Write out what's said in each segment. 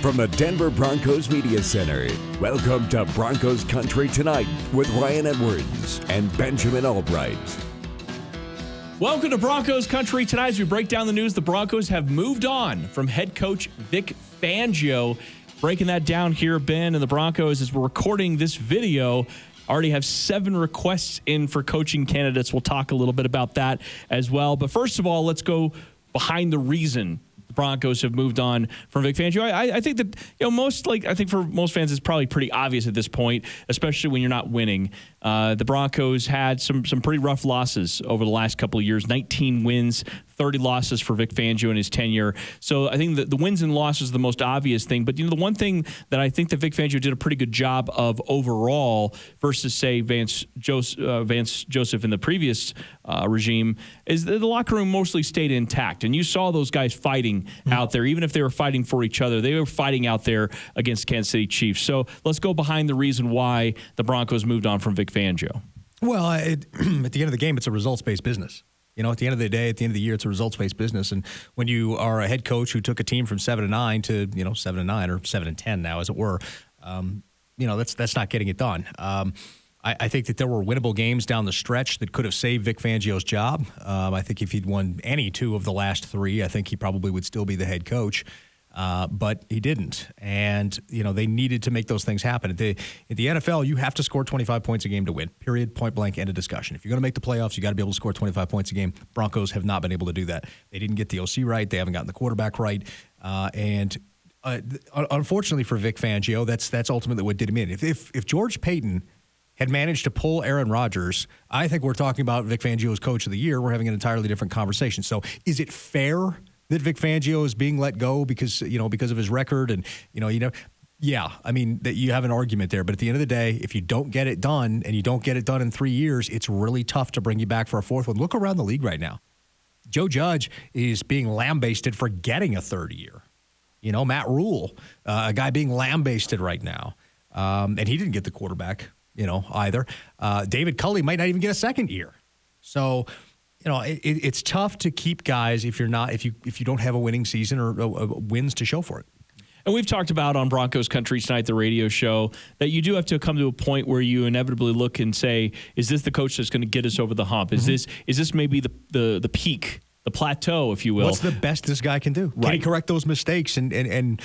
from the Denver Broncos Media Center, welcome to Broncos Country Tonight with Ryan Edwards and Benjamin Allbright. Welcome to Broncos Country Tonight. As we break down the news, the Broncos have moved on from head coach Vic Fangio. Breaking that down here, Ben, and the Broncos, as we're recording this video, already have 7 requests in for coaching candidates. We'll talk a little bit about that as well. But first of all, let's go behind the reason the Broncos have moved on from Vic Fangio. I think that, I think for most fans, it's probably pretty obvious at this point, especially when you're not winning. The Broncos had some pretty rough losses over the last couple of years. 19 wins, 30 losses for Vic Fangio in his tenure. So I think that the wins and losses are the most obvious thing. But the one thing that I think that Vic Fangio did a pretty good job of overall versus, say, Vance Joseph in the previous regime is that the locker room mostly stayed intact. And you saw those guys fighting out there. Even if they were fighting for each other, they were fighting out there against Kansas City Chiefs. So let's go behind the reason why the Broncos moved on from Vic Fangio. Well, at the end of the game, it's a results-based business. At the end of the day, at the end of the year, it's a results-based business. And when you are a head coach who took a team from 7-9 to 7-9 or 7-10 now, as it were, that's not getting it done. I think that there were winnable games down the stretch that could have saved Vic Fangio's job. I think if he'd won any 2 of the last 3, I think he probably would still be the head coach. But he didn't. And, they needed to make those things happen. At the NFL, you have to score 25 points a game to win. Period, point blank, end of discussion. If you're going to make the playoffs, you got to be able to score 25 points a game. Broncos have not been able to do that. They didn't get the OC right. They haven't gotten the quarterback right. Unfortunately for Vic Fangio, that's ultimately what did him in. If George Paton had managed to pull Aaron Rodgers, I think we're talking about Vic Fangio as coach of the year. We're having an entirely different conversation. So is it fair that Vic Fangio is being let go because of his record and, yeah, I mean, that you have an argument there. But at the end of the day, if you don't get it done and you don't get it done in 3 years, it's really tough to bring you back for a 4th one. Look around the league right now. Joe Judge is being lambasted for getting a 3rd year. Matt Rule, a guy being lambasted right now. And he didn't get the quarterback, either. David Culley might not even get a 2nd year. So, it's tough to keep guys if you don't have a winning season or wins to show for it. And we've talked about on Broncos Country Tonight, the radio show, that you do have to come to a point where you inevitably look and say, is this the coach that's going to get us over the hump? Is this maybe the peak, the plateau, if you will? What's the best this guy can do? Right. Can he correct those mistakes and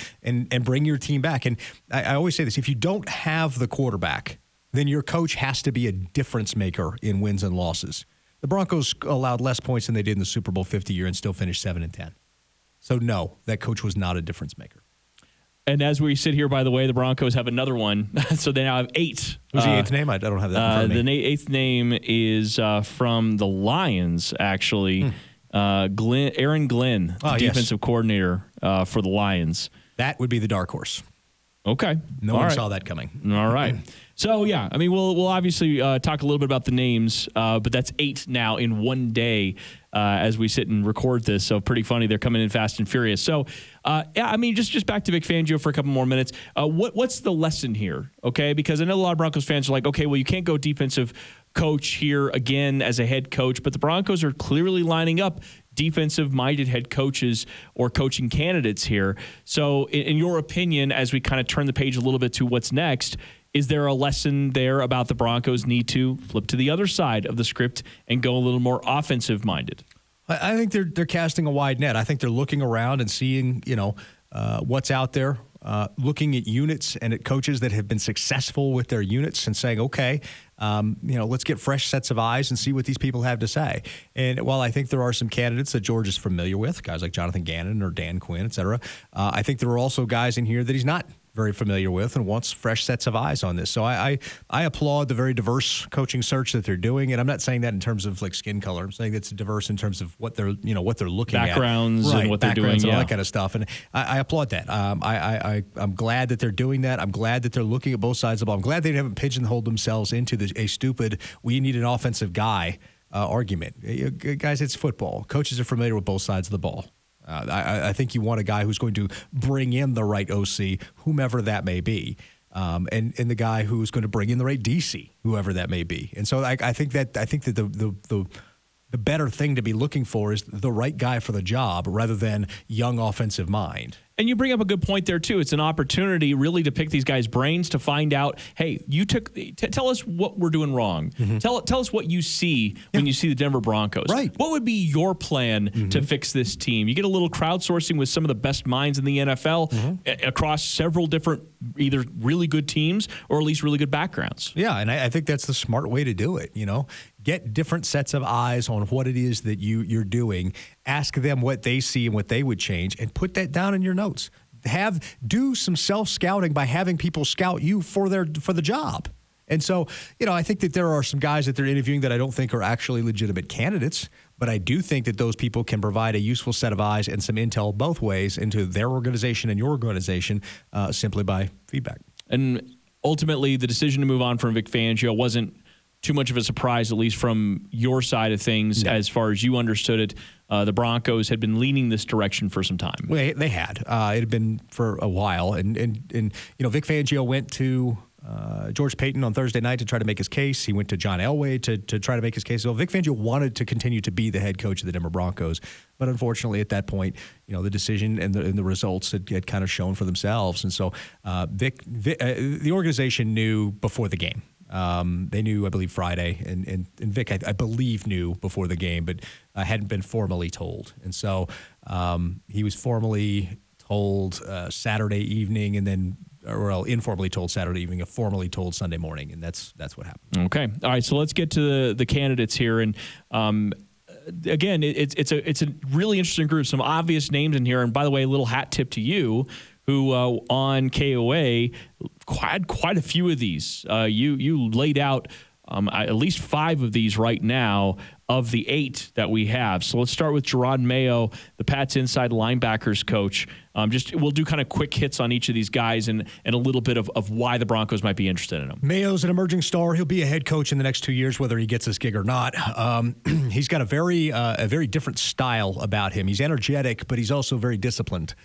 bring your team back? And I always say this, if you don't have the quarterback, then your coach has to be a difference maker in wins and losses. The Broncos allowed less points than they did in the Super Bowl 50 year and still finished 7-10. So no, that coach was not a difference maker. And as we sit here, by the way, the Broncos have another one. So they now have 8. Who's the 8th name? I don't have that in front of me. The 8th name is from the Lions, actually. Aaron Glenn, the defensive coordinator for the Lions. That would be the dark horse. Okay. No one saw that coming. All right. So, yeah, I mean, we'll obviously talk a little bit about the names, but that's 8 now in one day as we sit and record this. So pretty funny. They're coming in fast and furious. So, just back to Vic Fangio for a couple more minutes. What's the lesson here, okay? Because I know a lot of Broncos fans are like, okay, well, you can't go defensive coach here again as a head coach, but the Broncos are clearly lining up defensive-minded head coaches or coaching candidates here. So in your opinion, as we kind of turn the page a little bit to what's next, is there a lesson there about the Broncos need to flip to the other side of the script and go a little more offensive-minded? I think they're casting a wide net. I think they're looking around and seeing, what's out there, looking at units and at coaches that have been successful with their units and saying, okay, let's get fresh sets of eyes and see what these people have to say. And while I think there are some candidates that George is familiar with, guys like Jonathan Gannon or Dan Quinn, et cetera, I think there are also guys in here that he's not very familiar with and wants fresh sets of eyes on this. So I applaud the very diverse coaching search that they're doing. And I'm not saying that in terms of like skin color. I'm saying it's diverse in terms of what they're looking at. Backgrounds and what they're doing. And all that kind of stuff. And I applaud that. I'm glad that they're doing that. I'm glad that they're looking at both sides of the ball. I'm glad they haven't pigeonholed themselves into a stupid, we need an offensive guy argument. Guys, it's football. Coaches are familiar with both sides of the ball. I think you want a guy who's going to bring in the right OC, whomever that may be, and the guy who's going to bring in the right DC, whoever that may be. And so I think that the better thing to be looking for is the right guy for the job rather than young offensive mind. And you bring up a good point there, too. It's an opportunity really to pick these guys' brains to find out, hey, tell us what we're doing wrong. Mm-hmm. Tell us what you see when you see the Denver Broncos. Right. What would be your plan to fix this team? You get a little crowdsourcing with some of the best minds in the NFL across several different either really good teams or at least really good backgrounds. Yeah, and I think that's the smart way to do it, Get different sets of eyes on what it is that you're doing. Ask them what they see and what they would change, and put that down in your notes. Do some self-scouting by having people scout you for the job. And so, I think that there are some guys that they're interviewing that I don't think are actually legitimate candidates, but I do think that those people can provide a useful set of eyes and some intel both ways into their organization and your organization simply by feedback. And ultimately, the decision to move on from Vic Fangio wasn't too much of a surprise, at least from your side of things, as far as you understood it. The Broncos had been leaning this direction for some time. Well, they had. It had been for a while. And Vic Fangio went to George Paton on Thursday night to try to make his case. He went to John Elway to try to make his case. So Vic Fangio wanted to continue to be the head coach of the Denver Broncos. But unfortunately, at that point, the decision and the results had kind of shown for themselves. And so the organization knew before the game. They knew, I believe, Friday, and Vic, I believe, knew before the game, but hadn't been formally told. And so he was formally told Saturday evening, and then, informally told Saturday evening, formally told Sunday morning, and that's what happened. Okay, all right. So let's get to the candidates here, and again, it's a really interesting group. Some obvious names in here, and by the way, a little hat tip to you, who on KOA had quite a few of these. You laid out at least 5 of these right now of the 8 that we have. So let's start with Gerard Mayo, the Pats inside linebackers coach. We'll do kind of quick hits on each of these guys and a little bit of why the Broncos might be interested in him. Mayo's an emerging star. He'll be a head coach in the next 2 years, whether he gets this gig or not. He's got a very different style about him. He's energetic, but he's also very disciplined.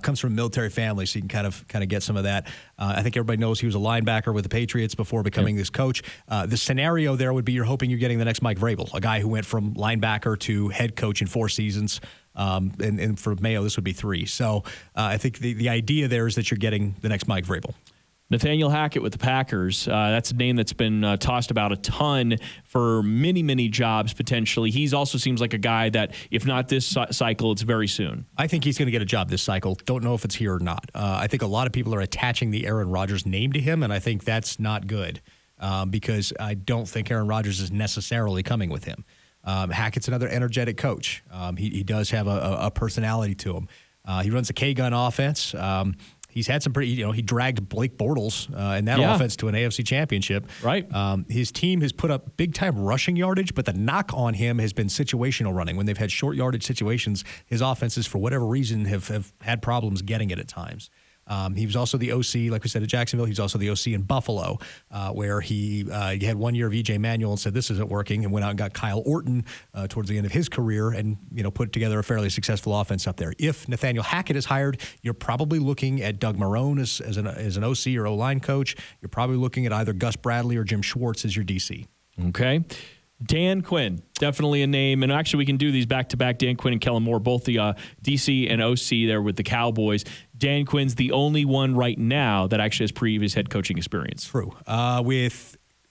Comes from a military family, so you can kind of get some of that. I think everybody knows he was a linebacker with the Patriots before becoming this coach. The scenario there would be you're hoping you're getting the next Mike Vrabel, a guy who went from linebacker to head coach in 4 seasons. And for Mayo, this would be 3. So I think the idea there is that you're getting the next Mike Vrabel. Nathaniel Hackett with the Packers. That's a name that's been tossed about a ton for many, many jobs potentially. He also seems like a guy that, if not this cycle, it's very soon. I think he's going to get a job this cycle. Don't know if it's here or not. I think a lot of people are attaching the Aaron Rodgers name to him, and I think that's not good because I don't think Aaron Rodgers is necessarily coming with him. Hackett's another energetic coach. He does have a personality to him. He runs a K-gun offense. He's had some pretty, he dragged Blake Bortles and that offense to an AFC championship. Right. His team has put up big-time rushing yardage, but the knock on him has been situational running. When they've had short yardage situations, his offenses, for whatever reason, have had problems getting it at times. He was also the OC, like we said, at Jacksonville. He's also the OC in Buffalo, where he had 1 year of E.J. Manuel and said, this isn't working, and went out and got Kyle Orton towards the end of his career and, put together a fairly successful offense up there. If Nathaniel Hackett is hired, you're probably looking at Doug Marrone as an OC or O-line coach. You're probably looking at either Gus Bradley or Jim Schwartz as your DC. Okay. Dan Quinn, definitely a name. And actually, we can do these back-to-back. Dan Quinn and Kellen Moore, both the DC and OC there with the Cowboys. Dan Quinn's the only one right now that actually has previous head coaching experience. True.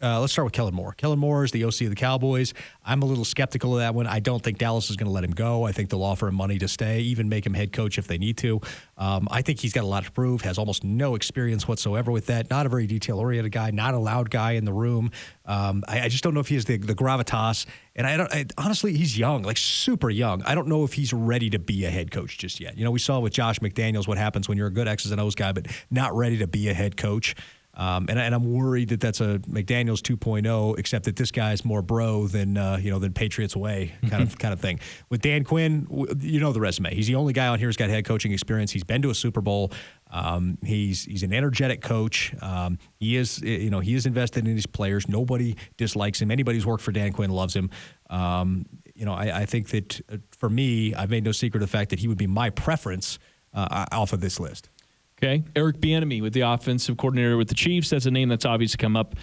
Let's start with Kellen Moore. Kellen Moore is the OC of the Cowboys. I'm a little skeptical of that one. I don't think Dallas is going to let him go. I think they'll offer him money to stay, even make him head coach if they need to. I think he's got a lot to prove, has almost no experience whatsoever with that. Not a very detail-oriented guy, not a loud guy in the room. I just don't know if he has the gravitas. And honestly, he's young, like super young. I don't know if he's ready to be a head coach just yet. We saw with Josh McDaniels what happens when you're a good X's and O's guy, but not ready to be a head coach. And I'm worried that that's a McDaniels 2.0, except that this guy's more bro than Patriots way kind of thing. With Dan Quinn, the resume. He's the only guy on here who's got head coaching experience. He's been to a Super Bowl. He's an energetic coach. He is invested in his players. Nobody dislikes him. Anybody who's worked for Dan Quinn loves him. I think that for me, I've made no secret of the fact that he would be my preference off of this list. Okay, Eric Bieniemy with the offensive coordinator with the Chiefs. That's a name that's obviously come up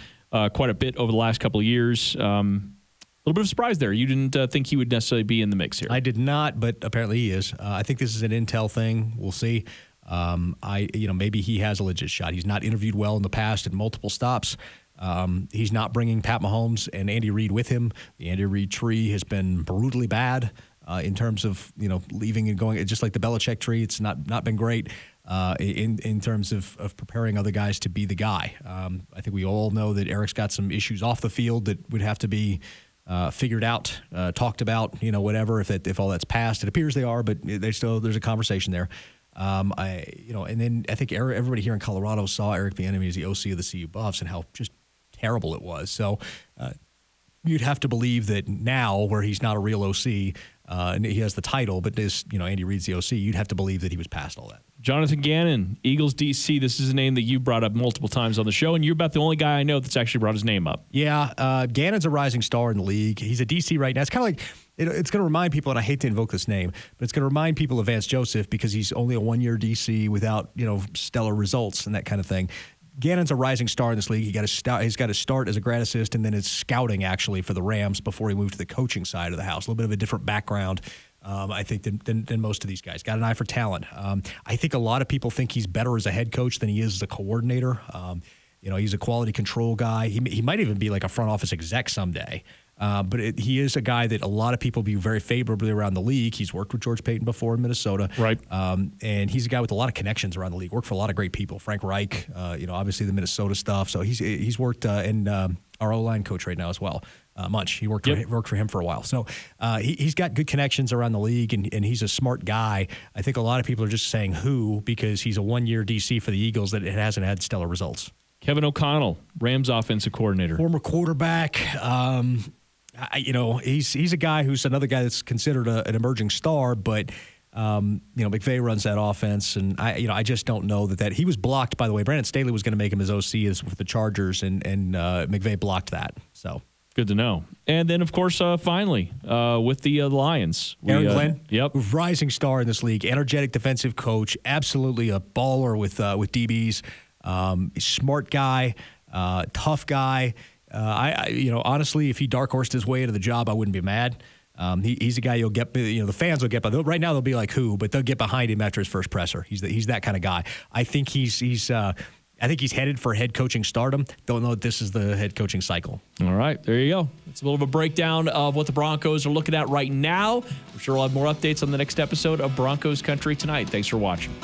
quite a bit over the last couple of years. A little bit of a surprise there. You didn't think he would necessarily be in the mix here. I did not, but apparently he is. I think this is an intel thing. We'll see. Maybe he has a legit shot. He's not interviewed well in the past at multiple stops. He's not bringing Pat Mahomes and Andy Reid with him. The Andy Reid tree has been brutally bad in terms of leaving and going. Just like the Belichick tree, it's not been great in terms of preparing other guys to be the guy. I think we all know that Eric's got some issues off the field that would have to be figured out, talked about, whatever. If all that's passed, it appears they are, but there's a conversation there. And then I think everybody here in Colorado saw Eric Bieniemy as the OC of the CU Buffs and how just terrible it was. So you'd have to believe that now, where he's not a real OC, and he has the title, but Andy Reid's the OC, you'd have to believe that he was past all that. Jonathan Gannon, Eagles DC. This is a name that you brought up multiple times on the show, and you're about the only guy I know that's actually brought his name up. Yeah, Gannon's a rising star in the league. He's a DC right now. It's kind of like, it's going to remind people, and I hate to invoke this name, but it's going to remind people of Vance Joseph because he's only a one-year DC without, stellar results and that kind of thing. Gannon's a rising star in this league. He's got to start as a grad assist and then his scouting actually for the Rams before he moved to the coaching side of the house. A little bit of a different background, I think, than most of these guys. Got an eye for talent. I think a lot of people think he's better as a head coach than he is as a coordinator. He's a quality control guy. He might even be like a front office exec someday. But he is a guy that a lot of people view very favorably around the league. He's worked with George Paton before in Minnesota. Right. And he's a guy with a lot of connections around the league. Worked for a lot of great people. Frank Reich, obviously the Minnesota stuff. So he's worked in our O-line coach right now as well. Munch. He worked for him for a while. So he's got good connections around the league, and he's a smart guy. I think a lot of people are just saying who because he's a one-year DC for the Eagles that it hasn't had stellar results. Kevin O'Connell, Rams offensive coordinator. Former quarterback. He's a guy who's another guy that's considered an emerging star, but McVay runs that offense, and I just don't know that he was blocked. By the way, Brandon Staley was going to make him his OC with the Chargers, and McVay blocked that. So good to know. And then, of course, finally with the Lions, Aaron Glenn, yep, rising star in this league, energetic defensive coach, absolutely a baller with DBs, smart guy, tough guy. Honestly, if he dark horsed his way into the job, I wouldn't be mad. He's a guy you'll get, the fans will get by. Right now they'll be like who, but they'll get behind him after his first presser. He's that kind of guy. I think he's headed for head coaching stardom. Don't know if this is the head coaching cycle. All right, there you go. It's a little bit of a breakdown of what the Broncos are looking at right now. I'm sure we'll have more updates on the next episode of Broncos Country Tonight. Thanks for watching.